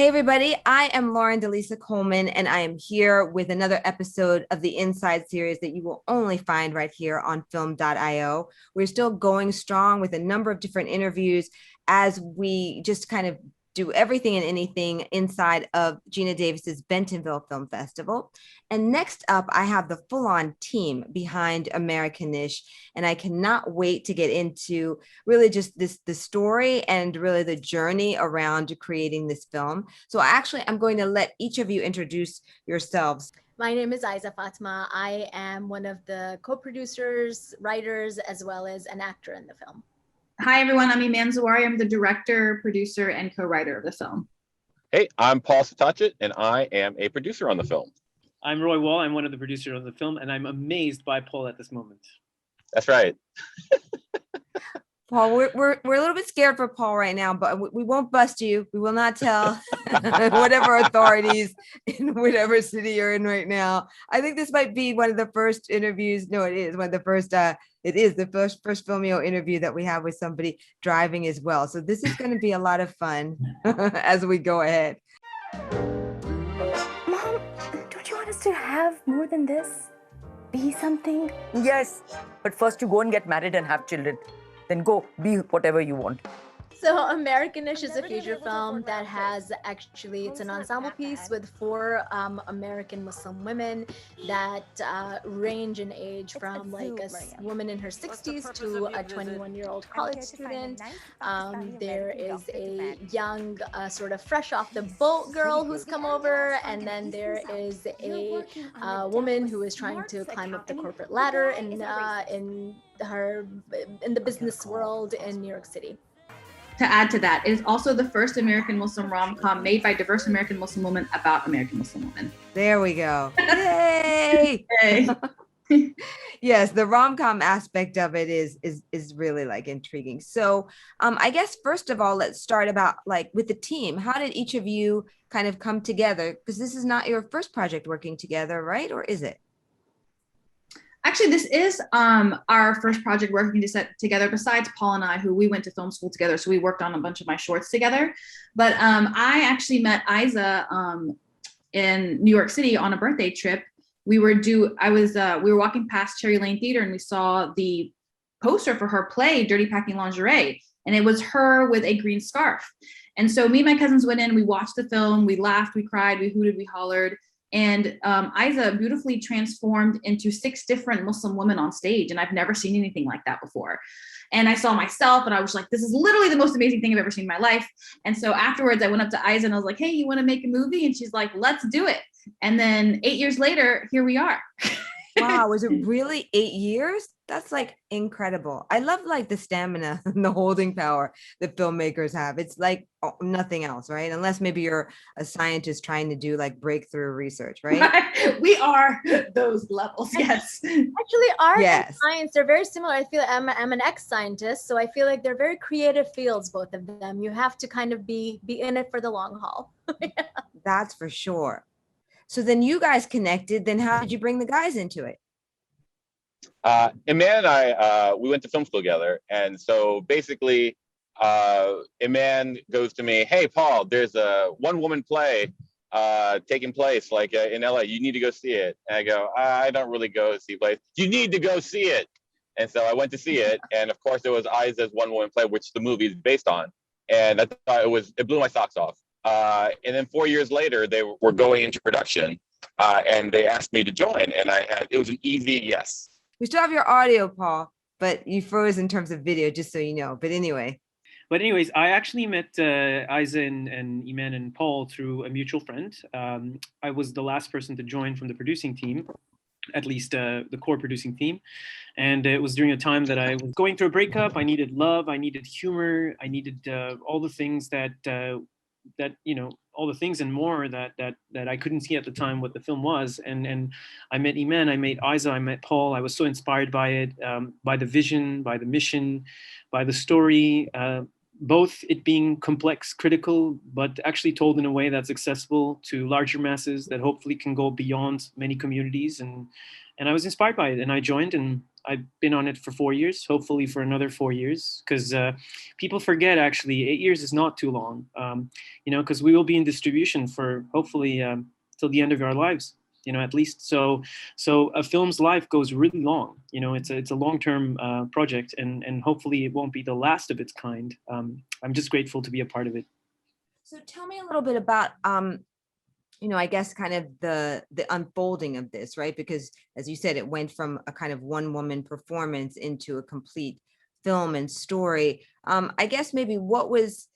Hey everybody, I am Lauren Delisa Coleman and I am here with another episode of the Inside series that you will only find right here on film.io. We're still going strong with a number of different interviews as we just kind of do everything and anything inside of Gina Davis's Bentonville Film Festival. And next up, I have the full-on team behind Americanish, and I cannot wait to get into really just the story and really the journey around creating this film. So I'm going to let each of you introduce yourselves. My name is Aizzah Fatima. I am one of the co-producers, writers, as well as an actor in the film. Hi, everyone. I'm Iman Zawahry. I'm the director, producer, and co-writer of the film. Hey, I'm Paul Seetachitt, and I am a producer on the film. I'm Roy Wall. I'm one of the producers of the film, and I'm amazed by Paul at this moment. That's right. Paul, we're a little bit scared for Paul right now, but we won't bust you. We will not tell whatever authorities in whatever city you're in right now. I think this might be one of the first interviews. No, it is one of the first. It is the first filmio interview that we have with somebody driving as well. So this is going to be a lot of fun as we go ahead. Mom, don't you want us to have more than this? Be something? Yes, but first you go and get married and have children. Then go be whatever you want. So Americanish is a feature film that has it's an ensemble piece with 4 American Muslim women that range in age from like a woman in her 60s to a 21-year-old college student. There is a young sort of fresh off the boat girl who's come over, and then there is a woman who is trying to climb up the corporate ladder in the business world in New York City. To add to that, it is also the first American Muslim rom-com made by diverse American Muslim women about American Muslim women. There we go. Yay! Yes, the rom-com aspect of it is really like intriguing. So I guess first of all, let's start about like with the team. How did each of you kind of come together? Because this is not your first project working together, right? Or is it? Actually, this is our first project working together, besides Paul and I, who we went to film school together. So we worked on a bunch of my shorts together. But I actually met Aizzah in New York City on a birthday trip. We were walking past Cherry Lane Theater and we saw the poster for her play, Dirty Packing Lingerie. And it was her with a green scarf. And so me and my cousins went in, we watched the film, we laughed, we cried, we hooted, we hollered. And Aizzah beautifully transformed into 6 different Muslim women on stage. And I've never seen anything like that before. And I saw myself and I was like, this is literally the most amazing thing I've ever seen in my life. And so afterwards I went up to Aizzah and I was like, hey, you want to make a movie? And she's like, let's do it. And then 8 years later, here we are. Wow, was it really 8 years? That's like incredible. I love like the stamina and the holding power that filmmakers have. It's like nothing else, right? Unless maybe you're a scientist trying to do like breakthrough research, right? We are those levels, yes. Actually, art Yes. and science, they're very similar. I feel I'm an ex-scientist, so I feel like they're very creative fields, both of them. You have to kind of be in it for the long haul. That's for sure. So then you guys connected. Then how did you bring the guys into it? Iman and I, we went to film school together. And so basically, Iman goes to me, hey, Paul, there's a one-woman play taking place like in LA. You need to go see it. And I go, I don't really go see plays. You need to go see it. And so I went to see it. And of course, it was Aizzah's one-woman play, which the movie is based on. And I thought it blew my socks off. And then 4 years later, they were going into production and they asked me to join. And it was an easy yes. We still have your audio, Paul, but you froze in terms of video, just so you know. But anyways, I actually met Aizzah and Iman and Paul through a mutual friend. I was the last person to join from the producing team, at least the core producing team. And it was during a time that I was going through a breakup. I needed love. I needed humor. I needed all the things that all the things and more that I couldn't see at the time what the film was. And I met Iman, I met Aizzah, I met Paul. I was so inspired by it, by the vision, by the mission, by the story, both it being complex, critical, but actually told in a way that's accessible to larger masses that hopefully can go beyond many communities and I was inspired by it, and I joined, and I've been on it for 4 years, hopefully for another 4 years, because people forget actually 8 years is not too long, because we will be in distribution for hopefully till the end of our lives, at least. So a film's life goes really long. It's a long-term project, and hopefully it won't be the last of its kind. I'm just grateful to be a part of it. So tell me a little bit about I guess kind of the unfolding of this, right? Because as you said, it went from a kind of one woman performance into a complete film and story. I guess maybe what was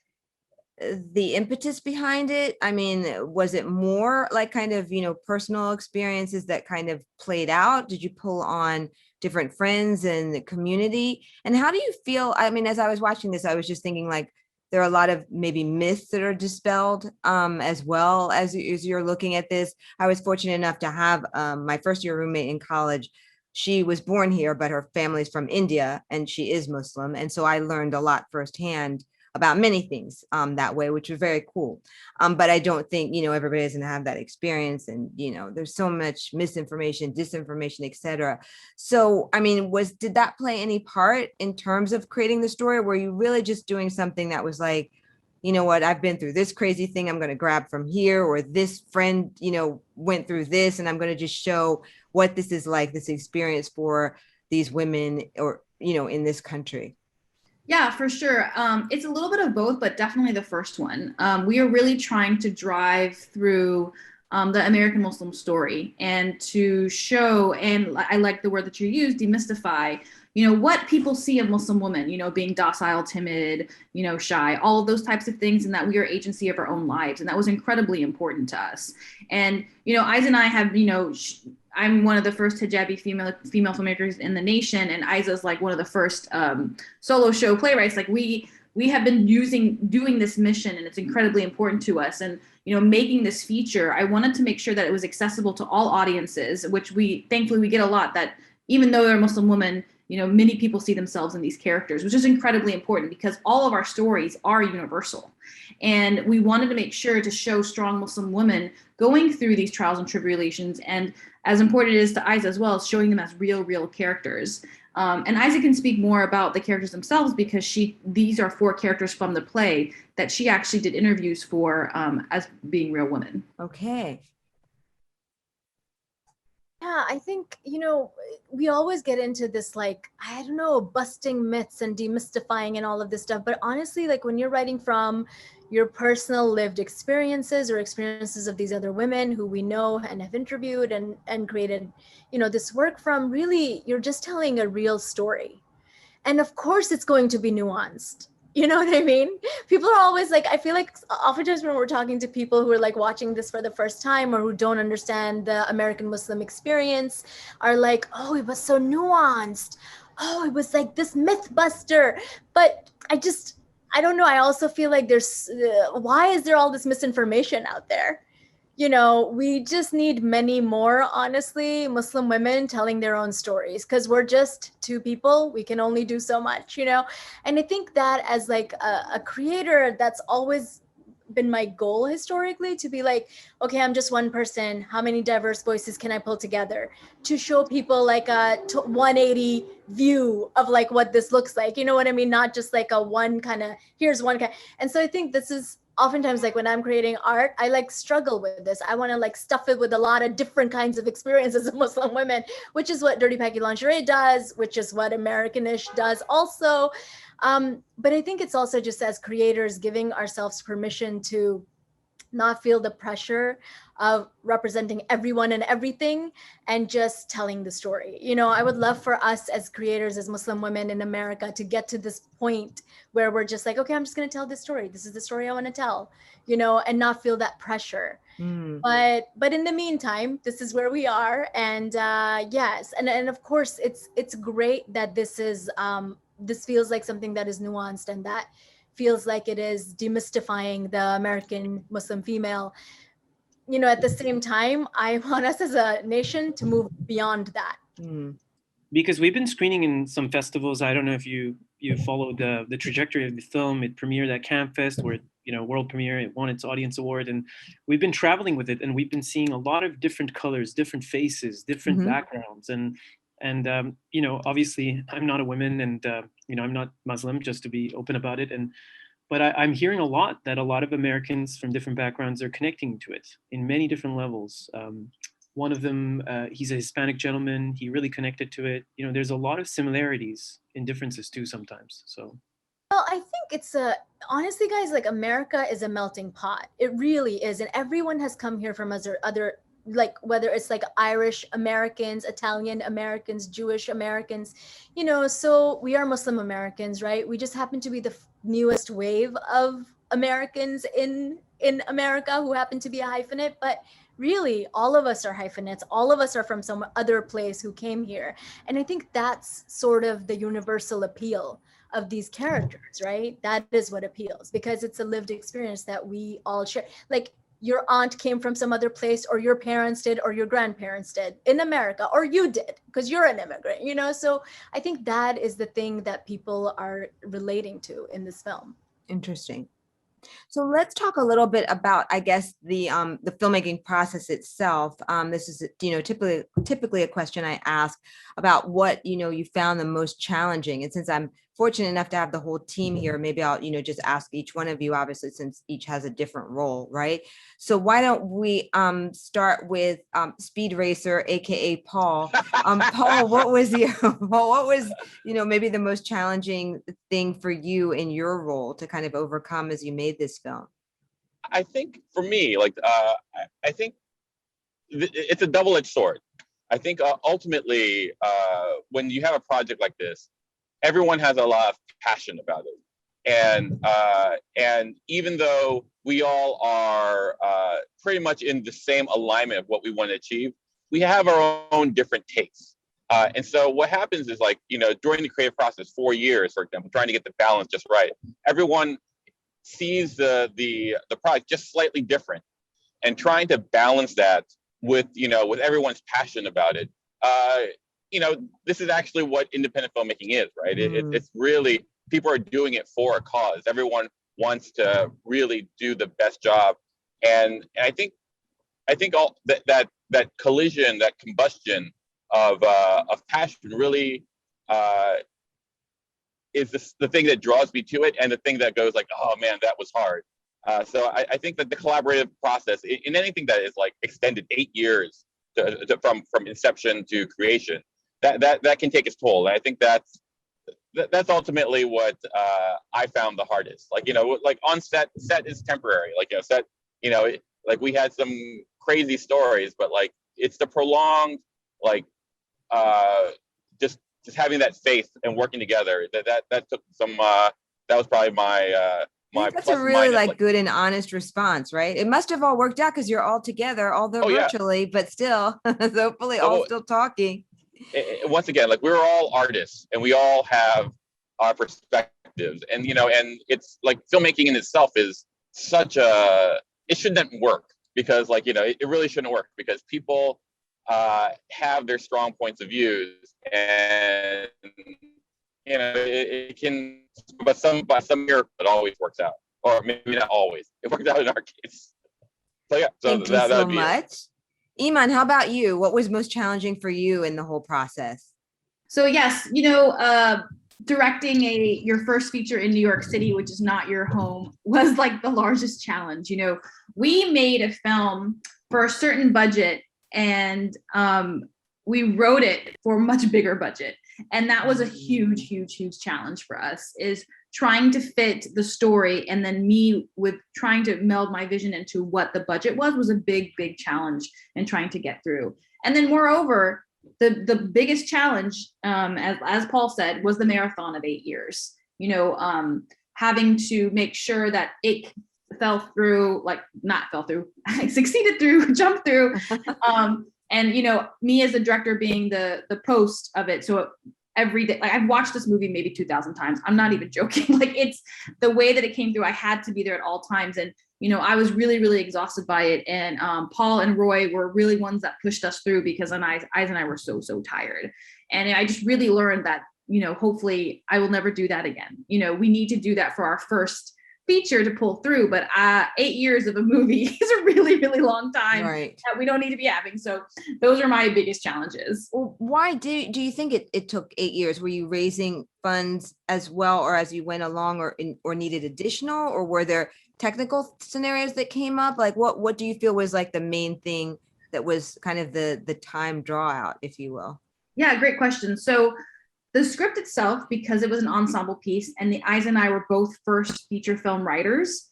the impetus behind it? I mean, was it more like kind of, personal experiences that kind of played out? Did you pull on different friends in the community? And how do you feel? I mean, as I was watching this, I was just thinking like, there are a lot of maybe myths that are dispelled as well as you're looking at this. I was fortunate enough to have my first year roommate in college. She was born here, but her family's from India and she is Muslim. And so I learned a lot firsthand about many things that way, which was very cool. But I don't think, everybody doesn't have that experience. And, there's so much misinformation, disinformation, etc. So, I mean, did that play any part in terms of creating the story? Or were you really just doing something that was like, you know what, I've been through this crazy thing, I'm going to grab from here, or this friend, went through this, and I'm going to just show what this is like, this experience for these women or, in this country? Yeah, for sure. It's a little bit of both, but definitely the first one. We are really trying to drive through the American Muslim story and to show, and I like the word that you used, demystify, what people see of Muslim women, being docile, timid, shy, all of those types of things, and that we are agency of our own lives. And that was incredibly important to us. And, Aizzah and I have, I'm one of the first hijabi female filmmakers in the nation, and Aizzah is like one of the first solo show playwrights. Like we have been doing this mission, and it's incredibly important to us. And making this feature, I wanted to make sure that it was accessible to all audiences, which thankfully we get a lot, that even though they're a Muslim woman, many people see themselves in these characters, which is incredibly important because all of our stories are universal. And we wanted to make sure to show strong Muslim women going through these trials and tribulations. And as important it is to Aizzah as well, showing them as real characters. And Aizzah can speak more about the characters themselves because these are 4 characters from the play that she actually did interviews for as being real women. Okay. Yeah, I think, we always get into this, like, I don't know, busting myths and demystifying and all of this stuff. But honestly, like when you're writing from your personal lived experiences or experiences of these other women who we know and have interviewed and created, this work from, really, you're just telling a real story. And of course, it's going to be nuanced. You know what I mean? People are always like, I feel like oftentimes when we're talking to people who are like watching this for the first time or who don't understand the American Muslim experience are like, oh, it was so nuanced. Oh, it was like this myth buster. But I don't know. I also feel like why is there all this misinformation out there? We just need many more, honestly, Muslim women telling their own stories, because we're just 2 people. We can only do so much, And I think that as like a creator, that's always been my goal historically, to be like, okay, I'm just one person. How many diverse voices can I pull together to show people like a 180 view of like what this looks like? You know what I mean? Not just like here's one kind. And so I think this is oftentimes like when I'm creating art, I like struggle with this. I want to like stuff it with a lot of different kinds of experiences of Muslim women, which is what Dirty Packy Lingerie does, which is what Americanish does also. But I think it's also just as creators giving ourselves permission to not feel the pressure of representing everyone and everything and just telling the story. I would love for us as creators, as Muslim women in America, to get to this point where we're just like, okay, I'm just going to tell this story. This is the story I want to tell, and not feel that pressure. But in the meantime, this is where we are. And yes. And of course, it's great that this feels like something that is nuanced and that feels like it is demystifying the American Muslim female. At the same time, I want us as a nation to move beyond that. because we've been screening in some festivals. I don't know if you followed the trajectory of the film. It premiered at CamFest, where world premiere. It won its audience award, and we've been traveling with it, and we've been seeing a lot of different colors, different faces, different backgrounds, and obviously I'm not a woman, and I'm not Muslim, just to be open about it, but I'm hearing a lot that a lot of Americans from different backgrounds are connecting to it in many different levels. One of them, he's a Hispanic gentleman. He really connected to it. There's a lot of similarities and differences too sometimes. So. Well, I think honestly, guys, like America is a melting pot. It really is. And everyone has come here from other, like whether it's like Irish Americans, Italian Americans, Jewish Americans, so we are Muslim Americans, right? We just happen to be the newest wave of Americans in America who happen to be a hyphenate, but really all of us are hyphenates. All of us are from some other place who came here. And I think that's sort of the universal appeal of these characters, right? That is what appeals, because it's a lived experience that we all share. Like your aunt came from some other place, or your parents did, or your grandparents did in America, or you did because you're an immigrant, so I think that is the thing that people are relating to in this film. Interesting. So let's talk a little bit about, I guess, the filmmaking process itself. This is, typically a question I ask about what, you found the most challenging. And since I'm fortunate enough to have the whole team here, maybe I'll, just ask each one of you, obviously, since each has a different role, right? So why don't we start with Speed Racer, AKA Paul. Paul, what was maybe the most challenging thing for you in your role to kind of overcome as you made this film? I think for me, I think it's a double-edged sword. I think ultimately, when you have a project like this, everyone has a lot of passion about it. And even though we all are pretty much in the same alignment of what we want to achieve, we have our own different tastes. And so what happens is, during the creative process, 4 years, for example, trying to get the balance just right, everyone sees the product just slightly different, and trying to balance that with everyone's passion about it. This is actually what independent filmmaking is, right? It's really, people are doing it for a cause. Everyone wants to really do the best job, and I think all that collision, that combustion of passion really is the thing that draws me to it, and the thing that goes like, oh man, that was hard. So I think that the collaborative process in anything that is extended 8 years from inception to creation, that can take its toll. And I think that's ultimately what I found the hardest. On set is temporary. Set, we had some crazy stories, but it's the prolonged, just having that faith and working together. That took some. That was probably my. That's a really good and honest response, right? It must have all worked out because you're all together, although virtually, but still, hopefully all still talking. Once again, we're all artists, and we all have our perspectives, and and it's filmmaking in itself is such it shouldn't work, because it really shouldn't work, because people have their strong points of views, and it can, but by some miracle, it always works out, or maybe not always. It worked out in our case. So yeah, so thank you so much. Iman, how about you? What was most challenging for you in the whole process? So yes, directing your first feature in New York City, which is not your home, was the largest challenge. We made a film for a certain budget, and we wrote it for a much bigger budget. And that was a huge, huge, huge challenge for us, is trying to fit the story, and then me with trying to meld my vision into what the budget was a big, big challenge, and trying to get through. And then moreover, the biggest challenge, as Paul said, was the marathon of 8 years. Having to make sure that it succeeded through, jumped through. And me as a director being the post of it. So every day. Like I've watched this movie maybe 2,000 times. I'm not even joking. Like it's the way that it came through. I had to be there at all times. And, you know, I was really, really exhausted by it. And Paul and Roy were really ones that pushed us through because Aizzah and I were so tired. And I just really learned that, you know, hopefully I will never do that again. You know, we need to do that for our first feature to pull through, but 8 years of a movie is a really, really long time that we don't need to be having. So those are my biggest challenges. Well, why do you think it took 8 years? Were you raising funds as well, or as you went along, or needed additional, or were there technical scenarios that came up? Like what do you feel was like the main thing that was kind of the time draw out, if you will? Yeah, great question. So the script itself, because it was an ensemble piece and Aizzah and I were both first feature film writers,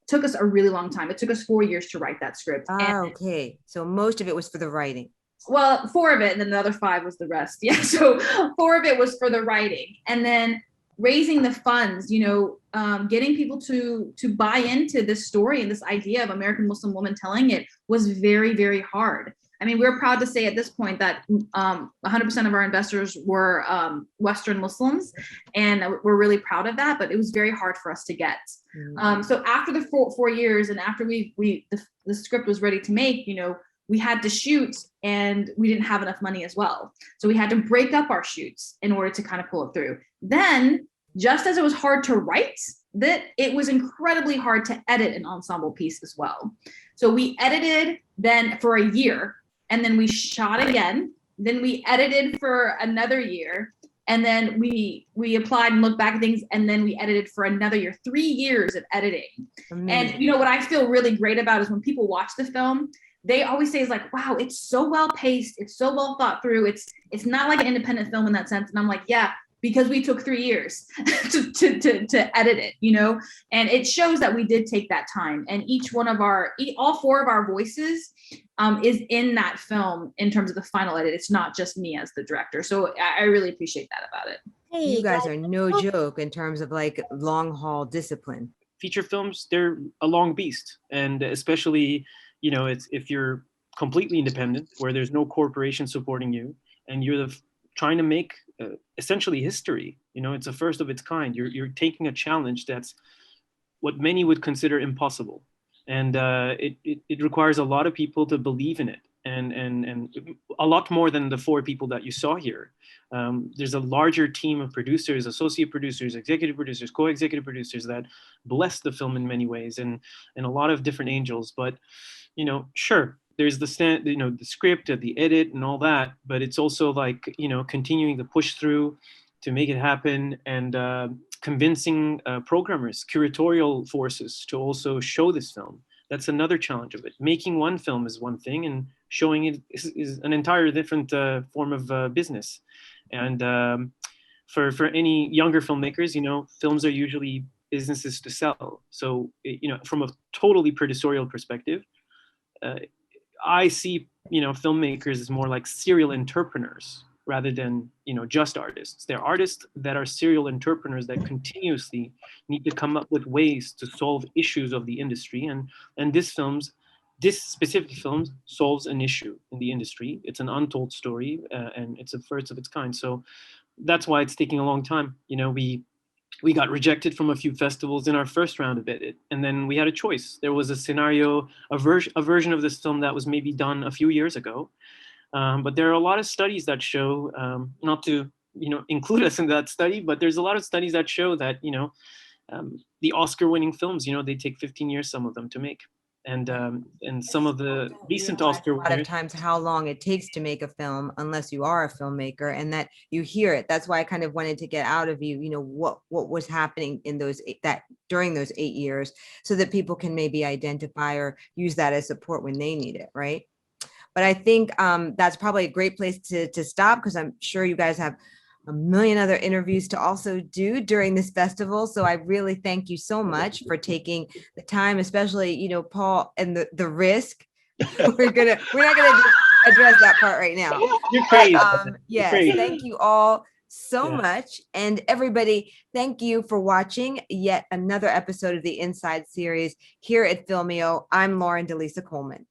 took us a really long time. It took us 4 years to write that script. Okay. So most of it was for the writing. Well, 4 of it, and then the other 5 was the rest. Yeah. So 4 of it was for the writing. And then raising the funds, you know, getting people to buy into this story and this idea of American Muslim woman telling it was very, very hard. I mean, we're proud to say at this point that 100% of our investors were Western Muslims, and we're really proud of that, but it was very hard for us to get. So after the 4 years and after the script was ready to make, you know, we had to shoot and we didn't have enough money as well. So we had to break up our shoots in order to kind of pull it through. Then, just as it was hard to write, that it was incredibly hard to edit an ensemble piece as well. So we edited then for a year, and then we shot again. Then we edited for another year, and then we applied and looked back at things, and then we edited for another year. 3 years of editing. And you know what I feel really great about is when people watch the film, they always say is like, wow, it's so well paced, it's so well thought through. It's not like an independent film in that sense. And I'm like, yeah, because we took 3 years to edit it, you know, and it shows that we did take that time. And all 4 of our voices is in that film in terms of the final edit. It's not just me as the director. So I really appreciate that about it. Hey, you guys are no joke in terms of like long haul discipline. Feature films, they're a long beast. And especially, you know, it's if you're completely independent, where there's no corporation supporting you, and you're trying to make essentially history. You know, it's a first of its kind. You're taking a challenge that's what many would consider impossible, and it requires a lot of people to believe in it, and a lot more than the 4 people that you saw here. There's a larger team of producers, associate producers, executive producers, co-executive producers that bless the film in many ways, and a lot of different angels. But you know, sure, there's the script, the edit and all that, but it's also like, you know, continuing to push through to make it happen, and convincing programmers, curatorial forces to also show this film. That's another challenge of it. Making one film is one thing, and showing it is an entire different form of business. And for any younger filmmakers, you know, films are usually businesses to sell. So, you know, from a totally producerial perspective, I see, you know, filmmakers as more like serial entrepreneurs rather than, you know, just artists. They're artists that are serial entrepreneurs that continuously need to come up with ways to solve issues of the industry. And this specific film solves an issue in the industry. It's an untold story, and it's a first of its kind. So that's why it's taking a long time. You know, we got rejected from a few festivals in our first round of edit, and then we had a choice. There was a scenario, a version of this film that was maybe done a few years ago, but there are a lot of studies that show, not to, you know, include us in that study, but there's a lot of studies that show that, you know, the Oscar-winning films, you know, they take 15 years, some of them, to make. And some of the recent Oscar winners, a lot of times how long it takes to make a film, unless you are a filmmaker, and that you hear it. That's why I kind of wanted to get out of you, you know, what was happening in during those 8 years, so that people can maybe identify or use that as support when they need it, right? But I think that's probably a great place to stop, because I'm sure you guys have a million other interviews to also do during this festival. So I really thank you so much for taking the time, especially, you know, Paul, and the risk. We're not gonna address that part right now. You're crazy. Yes, thank you all so much. And everybody, thank you for watching yet another episode of the Inside series here at Filmio. I'm Lauren Delisa Coleman.